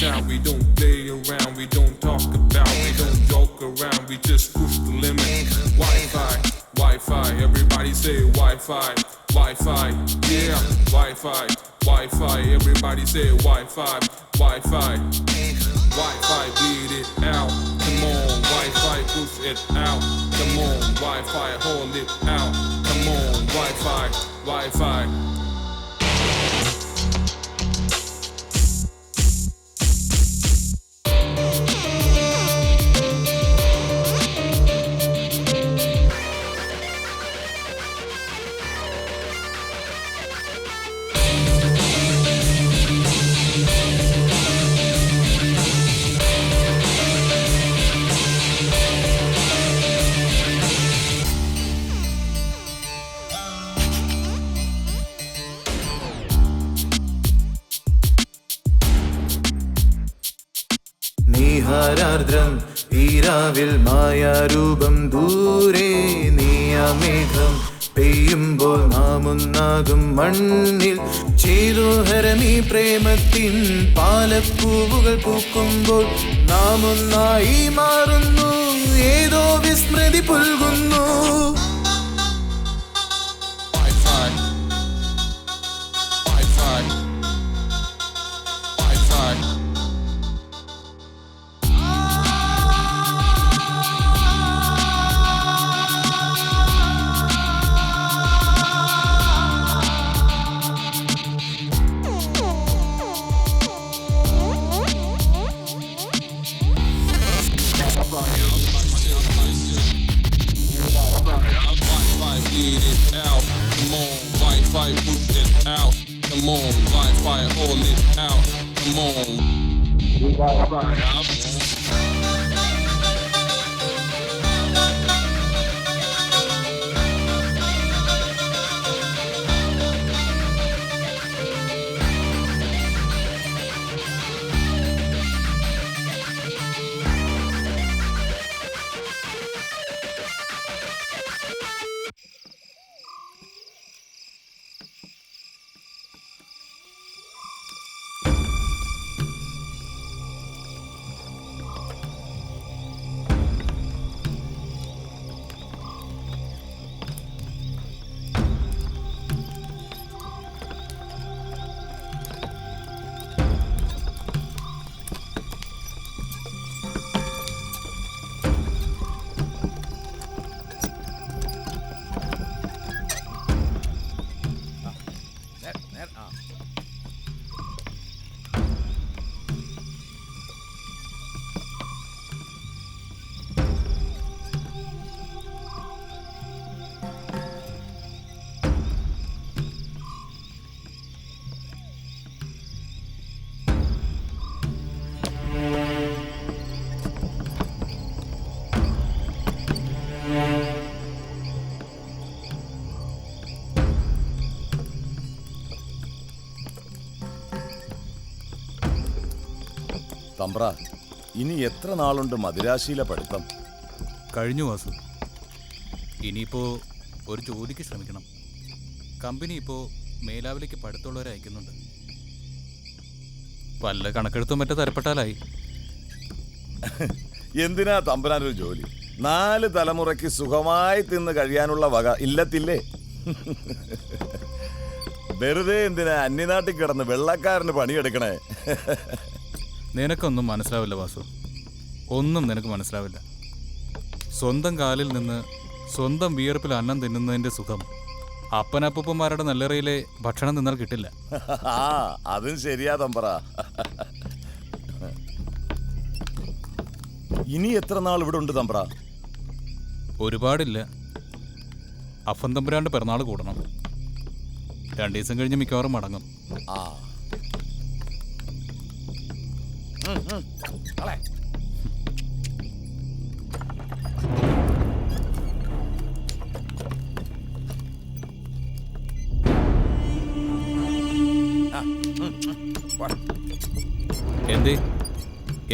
town. We don't play around, we don't talk about, we don't joke around, we just push the limit. Wi-Fi, Wi-Fi, everybody say Wi-Fi, Wi-Fi, yeah, Wi-Fi, Wi-Fi, everybody say Wi-Fi, Wi-Fi, Wi-Fi, bleed it out, come on, Wi-Fi, push it out, come on, Wi-Fi, hold it out, come on, Wi-Fi, Wi-Fi. നീഹാരാർദ്രം ഈരാവിൽ മായാരൂപം ദൂരെ നീയാമേഘം പെയ്യുമ്പോൾ നാം ഒന്നാകും മണ്ണിൽ ചേതോഹരമീ പ്രേമത്തിൻ പാലപ്പൂവുകൾ പൂക്കുമ്പോൾ നാം ഒന്നായി മാറുന്നു ഏതോ വിസ്മൃതി പുൽകുന്നു. Wi-Fi, push it out. Come on, Wi-Fi, hold it out. Come on, Wi-Fi. തമ്പ്ര, ഇനി എത്ര നാളുണ്ട് മദിരാശിയിലെ പഠിത്തം? കഴിഞ്ഞു വാസു. ഇനിയിപ്പോ ഒരു ജോലിക്ക് ശ്രമിക്കണം. കമ്പനി ഇപ്പോൾ മേലാവിലേക്ക് പഠിത്തമുള്ളവരെ അയക്കുന്നുണ്ട്. വല്ല കണക്കെടുത്തും മറ്റേ തരപ്പെട്ടാലായി. എന്തിനാ തമ്പുരാനൊരു ജോലി? 4 തലമുറയ്ക്ക് സുഖമായി തിന്ന് കഴിയാനുള്ള വക ഇല്ലത്തില്ലേ? വെറുതെ എന്തിനാ അന്യനാട്ടിൽ കിടന്ന് വെള്ളക്കാരന് പണിയെടുക്കണേ? നിനക്കൊന്നും മനസ്സിലാവില്ല വാസു, ഒന്നും നിനക്ക് മനസ്സിലാവില്ല. സ്വന്തം കാലിൽ നിന്ന് സ്വന്തം വിയർപ്പിൽ അന്നം തിന്നുന്നതിൻ്റെ സുഖം അപ്പനപ്പൂപ്പന്മാരുടെ നെല്ലറയിലെ ഭക്ഷണം തിന്നാൽ കിട്ടില്ല. അതും ശരിയാ തമ്പറ. ഇനി എത്ര നാൾ ഇവിടെ ഉണ്ട് തമ്പ്ര? ഒരുപാടില്ല. അഫൻ തമ്പുരാന്റെ പിറന്നാൾ കൂടണം. 2 ദിവസം കഴിഞ്ഞ് മിക്കവാറും മടങ്ങും.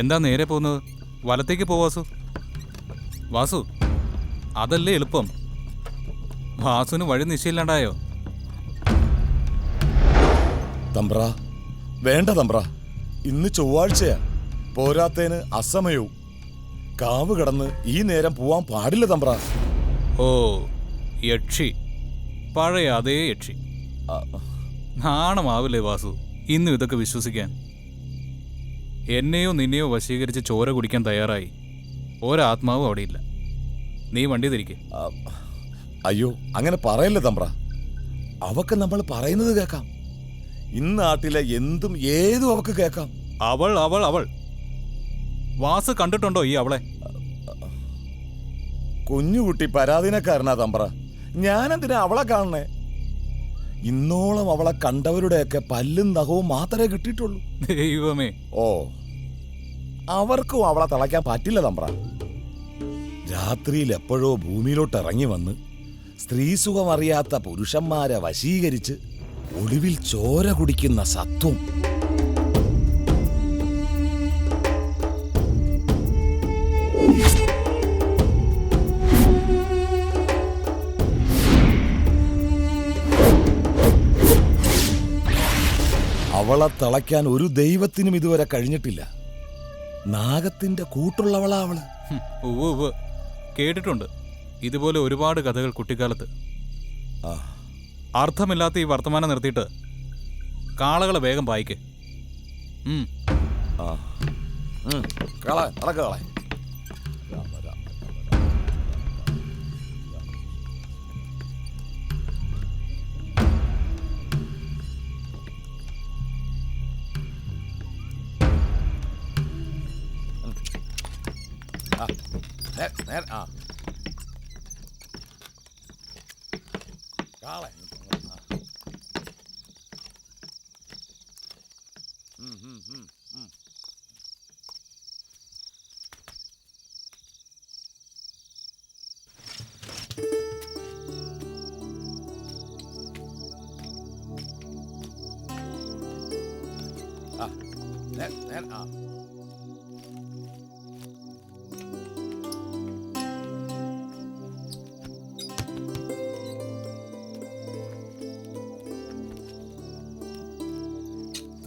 എന്താ നേരെ പോകുന്നത്? വലത്തേക്ക് പോവാസു. വാസു, അതല്ലേ എളുപ്പം. വാസുവിന് വഴി നിശ്ചയില്ലാണ്ടായോ? തമ്പ്ര, വേണ്ട തമ്പ്ര, ഇന്ന് ചൊവ്വാഴ്ചയാ, പോരാത്തേന് അസമയവും. കാവ് കടന്ന് ഈ നേരം പോവാൻ പാടില്ല തമ്പ്ര. ഓ, യക്ഷി, പഴയ അതേ യക്ഷി. നാണമാവില്ലേ വാസു ഇന്നും ഇതൊക്കെ വിശ്വസിക്കാൻ? എന്നെയോ നിന്നെയോ വശീകരിച്ച് ചോര കുടിക്കാൻ തയ്യാറായി ഒരാത്മാവും അവിടെയില്ല. നീ വണ്ടി തിരിക്ക്. അയ്യോ, അങ്ങനെ പറയല്ലേ തമ്പ്ര. അവക്ക് നമ്മൾ പറയുന്നത് കേൾക്കാം. ഇന്നാട്ടിലെ എന്തും ഏതും അവക്ക് കേൾക്കാം. അവൾ അവൾ അവൾ വാസ് കണ്ടിട്ടുണ്ടോ ഈ അവളെ? കുഞ്ഞുകുട്ടി പരാധീനക്കാരനാ തമ്പ്ര. ഞാനെന്തിനാ അവളെ കാണണേ? ഇന്നോളം അവളെ കണ്ടവരുടെയൊക്കെ പല്ലും നഖവും മാത്രമേ കിട്ടിയിട്ടുള്ളൂ. ദൈവമേ. ഓ, അവർക്കും അവളെ തിളയ്ക്കാൻ പറ്റില്ല തമ്പ്ര. രാത്രിയിൽ എപ്പോഴോ ഭൂമിയിലോട്ട് ഇറങ്ങി വന്ന് സ്ത്രീസുഖമറിയാത്ത പുരുഷന്മാരെ വശീകരിച്ച് ഒടുവിൽ ചോര കുടിക്കുന്ന സത്വം. അവളെ തിളയ്ക്കാൻ ഒരു ദൈവത്തിനും ഇതുവരെ കഴിഞ്ഞിട്ടില്ല. നാഗത്തിന്റെ കൂട്ടുള്ളവളാ അവള്. ഉവ്വ് കേട്ടിട്ടുണ്ട് ഇതുപോലെ ഒരുപാട് കഥകൾ കുട്ടിക്കാലത്ത്. അർത്ഥമില്ലാത്ത ഈ വർത്തമാനം നിർത്തിയിട്ട് കാളകളെ വേഗം വായിക്ക്.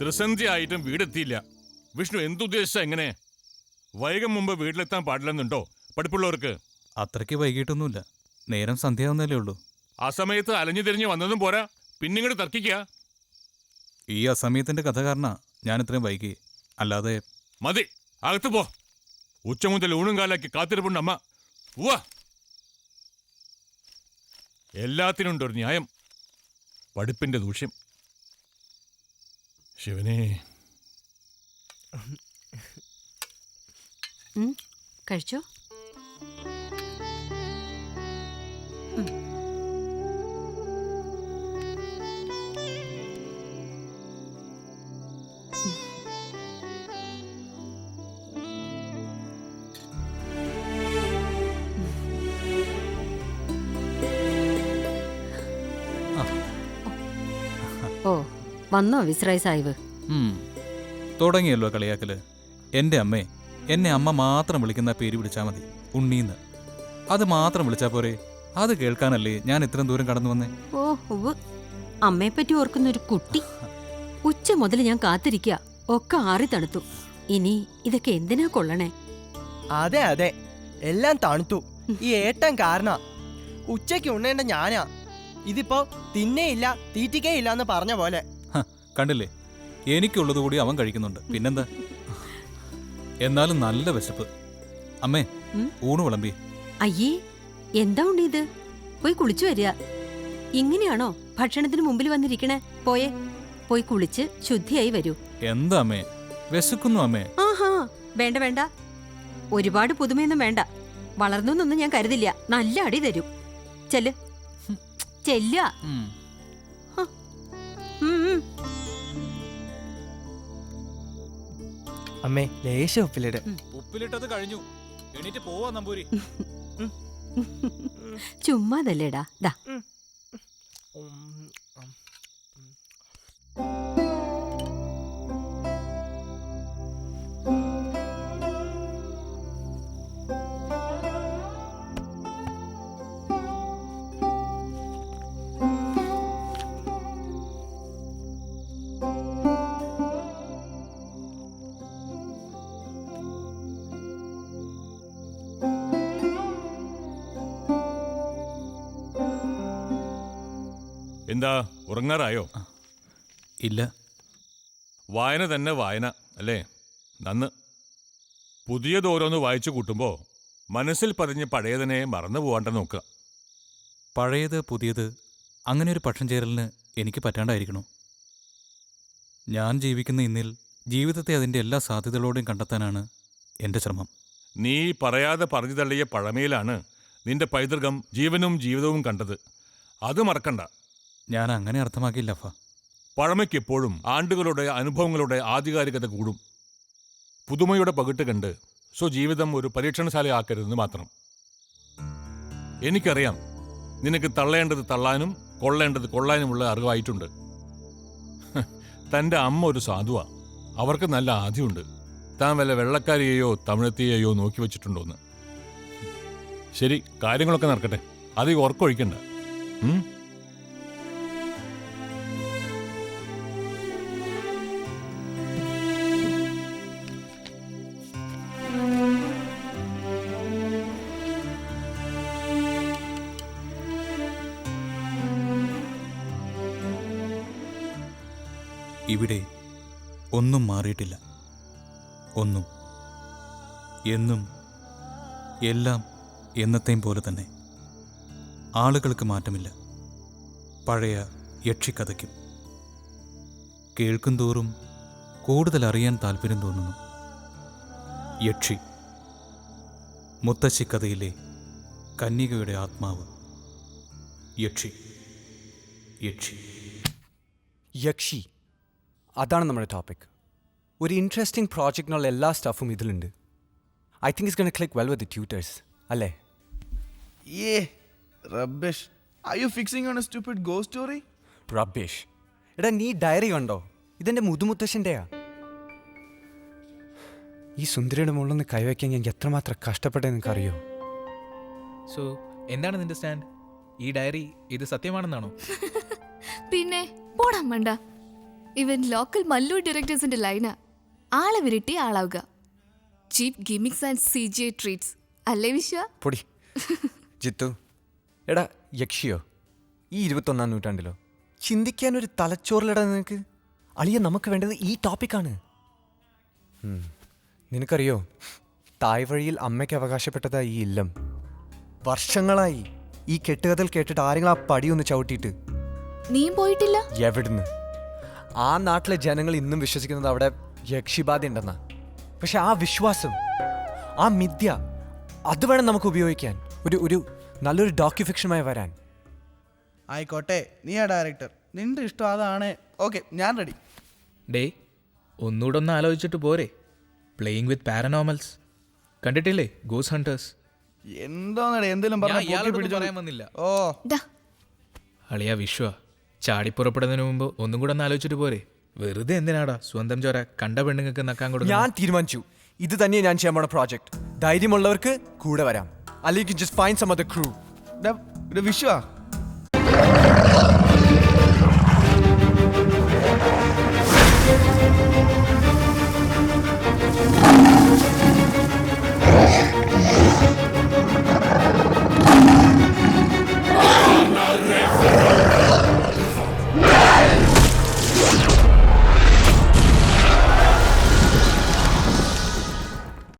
ത്രിസന്ധ്യയായിട്ടും വീടെത്തിയില്ല. വിഷ്ണു എന്തുദ്ദേശിച്ച എങ്ങനെ? വൈകം മുമ്പ് വീട്ടിലെത്താൻ പാടില്ലെന്നുണ്ടോ പഠിപ്പുള്ളവർക്ക്? അത്രയ്ക്ക് വൈകിട്ടൊന്നുമില്ല, നേരം സന്ധ്യയാവുന്നല്ലേ ഉള്ളൂ. ആ സമയത്ത് അലഞ്ഞു തിരിഞ്ഞ് വന്നതും പോരാ, പിന്നിങ്ങോട്ട് തർക്കിക്കുക. ഈ അസമയത്തിന്റെ കഥ കാരണ ഞാൻ ഇത്രയും വൈകി, അല്ലാതെ. മതി, അകത്ത് പോ. ഉച്ച മുതൽ ഊണും കാലാക്കി കാത്തിരിപ്പുണ്ട് അമ്മ. ഉവ്വ, എല്ലാത്തിനുണ്ടൊരു ന്യായം. പഠിപ്പിന്റെ ദൂഷ്യം. ശിവനെ. കഴിച്ചോ? ഓ, വന്നോ വിസ്രായ് സാഹിബ്? തുടങ്ങിയല്ലോ കളിയാക്കല്. എൻ്റെ അമ്മേ, എന്നെ അമ്മ മാത്രം വിളിക്കുന്ന പേര് വിളിച്ചാൽ മതി, ഉണ്ണീന്ന്. അത് മാത്രം വിളിച്ചാൽ പോരെ? അത് കേൾക്കാനല്ലേ ഞാൻ ഇത്രയും ദൂരം കടന്നു വന്നേ. ഓ, അമ്മയെപ്പറ്റി ഓർക്കുന്നൊരു കുട്ടി. ഉച്ച മുതൽ ഞാൻ കാത്തിരിക്കുക, ഒക്കെ ആറി തണുത്തു. ഇനി ഇതൊക്കെ എന്തിനാ കൊള്ളണേ? അതെ അതെ, എല്ലാം തണുത്തു. ഈ ഏട്ടൻ കാരണ. ഉച്ചയ്ക്ക് ഉണ്ണേണ്ട ഞാനാ. ഇതിപ്പോ തിന്നേയില്ല തീറ്റിക്കേയില്ല എന്ന് പറഞ്ഞ പോലെ. കണ്ടില്ലേ, എനിക്കുള്ളത് കൂടി അവൻ കഴിക്കുന്നുണ്ട്, പിന്നെന്താ. എന്നാലും നല്ല വിശപ്പ്. അമ്മേ, ഊണ് വിളമ്പി. അയ്യേ, എന്താ ഉണ്ണി ഇത്? പോയി കുളിച്ചു വരിക. ഇങ്ങനെയാണോ ഭക്ഷണത്തിന് മുമ്പിൽ വന്നിരിക്കണേ? പോയി കുളിച്ച് ശുദ്ധിയായി വരൂ. എന്താ അമ്മേ, വിശക്കുന്നു അമ്മേ. ആഹാ, വേണ്ട വേണ്ട, ഒരുപാട് പുതുമയൊന്നും വേണ്ട. വളർന്നൊന്നും ഞാൻ കരുതില്ല. നല്ല അടി തരും. ചെല്ല് ചെല്ല. അമ്മേ, ലേശം ഉപ്പിലിട്. ഉപ്പിലിട്ടത് കഴിഞ്ഞു, എണീറ്റ് പോവാ നമ്പൂരി. ചുമ്മാതല്ലേടാ. ദാ എന്താ ഉറങ്ങാറായോ? ഇല്ല. വായന തന്നെ വായന അല്ലേ? നന്ന്. പുതിയതോരോന്ന് വായിച്ചു കൂട്ടുമ്പോൾ മനസ്സിൽ പതിഞ്ഞ് പഴയതിനെ മറന്നു പോകാണ്ട നോക്കുക. പഴയത് പുതിയത് അങ്ങനെ ഒരു പക്ഷം ചേരലിന് എനിക്ക് പറ്റാണ്ടായിരിക്കണോ? ഞാൻ ജീവിക്കുന്ന ഇന്നിൽ ജീവിതത്തെ അതിൻ്റെ എല്ലാ സാധ്യതകളോടെയും കണ്ടെത്താനാണ് എൻ്റെ ശ്രമം. നീ പറയാതെ പറഞ്ഞു തള്ളിയ പഴമയിലാണ് നിന്റെ പൈതൃകം ജീവനും ജീവിതവും കണ്ടത്. അത് മറക്കണ്ട. ഞാൻ അങ്ങനെ അർത്ഥമാക്കിയില്ല അഫ. പഴമയ്ക്ക് എപ്പോഴും ആണ്ടുകളുടെ അനുഭവങ്ങളുടെ ആധികാരികത കൂടും. പുതുമയുടെ പകിട്ട് കണ്ട് സ്വജീവിതം ഒരു പരീക്ഷണശാലയാക്കരുതെന്ന് മാത്രം. എനിക്കറിയാം നിനക്ക് തള്ളേണ്ടത് തള്ളാനും കൊള്ളേണ്ടത് കൊള്ളാനുമുള്ള അറിവായിട്ടുണ്ട്. തൻ്റെ അമ്മ ഒരു സാധുവാ. അവർക്ക് നല്ല ആദ്യമുണ്ട്. താൻ വല്ല വെള്ളക്കാരിയെയോ തമിഴത്തിയെയോ നോക്കി വെച്ചിട്ടുണ്ടോന്ന്. ശരി, കാര്യങ്ങളൊക്കെ നടക്കട്ടെ. അധികം ഉറക്കൊഴിക്കണ്ട. ഇവിടെ ഒന്നും മാറിയിട്ടില്ല. ഒന്നും. എന്നും എല്ലാം എന്നത്തെയും പോലെ തന്നെ. ആളുകൾക്ക് മാറ്റമില്ല. പഴയ യക്ഷിക്കഥയ്ക്കും. കേൾക്കും തോറും കൂടുതൽ അറിയാൻ താല്പര്യം തോന്നുന്നു. യക്ഷി, മുത്തശ്ശിക്കഥയിലെ കന്യകയുടെ ആത്മാവ്. യക്ഷി, യക്ഷി, യക്ഷി, അതാണ് നമ്മുടെ ടോപ്പിക്. ഒരു ഇൻട്രസ്റ്റിംഗ് പ്രോജക്റ്റിനുള്ള എല്ലാ സ്റ്റഫും ഇതിലുണ്ട്. I think it's gonna click well with the tutors, അല്ലേ? Rubbish. Are you fixing on a stupid ghost story? Rubbish. എടാ, നീ ഡയറി കണ്ടോ? ഇതെൻ്റെ മുതുമുത്തശ്ശൻ്റെയാ. ഈ സുന്ദരിയുടെ മുകളിൽ നിന്ന് കൈവയ്ക്കാൻ ഞാൻ എത്രമാത്രം കഷ്ടപ്പെട്ടെന്ന് നിനക്കറിയോ? സോ എന്താണ് നിന്റെ സ്റ്റാൻഡ്? ഈ ഡയറി ഇത് സത്യമാണെന്നാണോ? പിന്നെ പോടാൻ വേണ്ട. ഇവൻ ലോക്കൽ മല്ലൂർ ഡയറക്ടേഴ്സിന്റെ ലൈനാ. ആളെ വിരട്ടി ആളാവുക. ചീപ്പ് ഗിമിക്സ് ആൻഡ് CGI ട്രീറ്റ്സ് അല്ലേ വിശ്വ? പൊടി ജിത്തു. എടാ, യക്ഷിയോ ഈ 21-ാം നൂറ്റാണ്ടിലോ? ചിന്തിക്കാനൊരു തലച്ചോറിലിടാ നിനക്ക്. അളിയ, നമുക്ക് വേണ്ടത് ഈ ടോപ്പിക്കാണ്. നിനക്കറിയോ, തായ് വഴിയിൽ അമ്മയ്ക്ക് അവകാശപ്പെട്ടതാ ഈ ഇല്ലം. വർഷങ്ങളായി ഈ കെട്ടുകഥൽ കേട്ടിട്ട് ആരെങ്കിലും ആ പടിയൊന്ന് ചവിട്ടിയിട്ട്. നീയും പോയിട്ടില്ല? എവിടുന്ന്? ആ നാട്ടിലെ ജനങ്ങൾ ഇന്നും വിശ്വസിക്കുന്നത് അവിടെ യക്ഷിബാധ ഉണ്ടെന്നാ. പക്ഷെ ആ വിശ്വാസം, ആ മിഥ്യ, അത് വേണം നമുക്ക് ഉപയോഗിക്കാൻ ഒരു നല്ലൊരു ഡോക്യുഫിക്ഷനുമായി വരാൻ. ആയിക്കോട്ടെ, നീ ആ ഡയറക്ടർ. നിന്റെ ഇഷ്ടം അതാണ്. ഓക്കെ, ഞാൻ റെഡി. ഡേ, ഒന്നുകൂടെ ഒന്ന് ആലോചിച്ചിട്ട് പോരെ. പ്ലേയിങ് വിത്ത് പാരനോമൽസ് കണ്ടിട്ടില്ലേ? Ghost hunters. എന്തോന്നടേ എന്തെങ്കിലും പറയാൻ വന്നില്ല. ഓ അളിയാ വിശ്വ, ചാടിപ്പുറപ്പെടുന്നതിന് മുമ്പ് ഒന്നും കൂടെ ഒന്ന് ആലോചിച്ചിട്ട് പോരെ. വെറുതെ എന്തിനാടാ സ്വന്തം ചോര കണ്ട പെണ്ണുങ്ങൾക്ക് നക്കാൻ കൊടുക്കും. ഞാൻ തീരുമാനിച്ചു, ഇത് തന്നെയാണ് ഞാൻ ചെയ്യാൻ പോണ പ്രോജക്ട്. ധൈര്യമുള്ളവർക്ക് കൂടെ വരാം, അല്ലെങ്കിൽ just find some other crew. വിശ്വ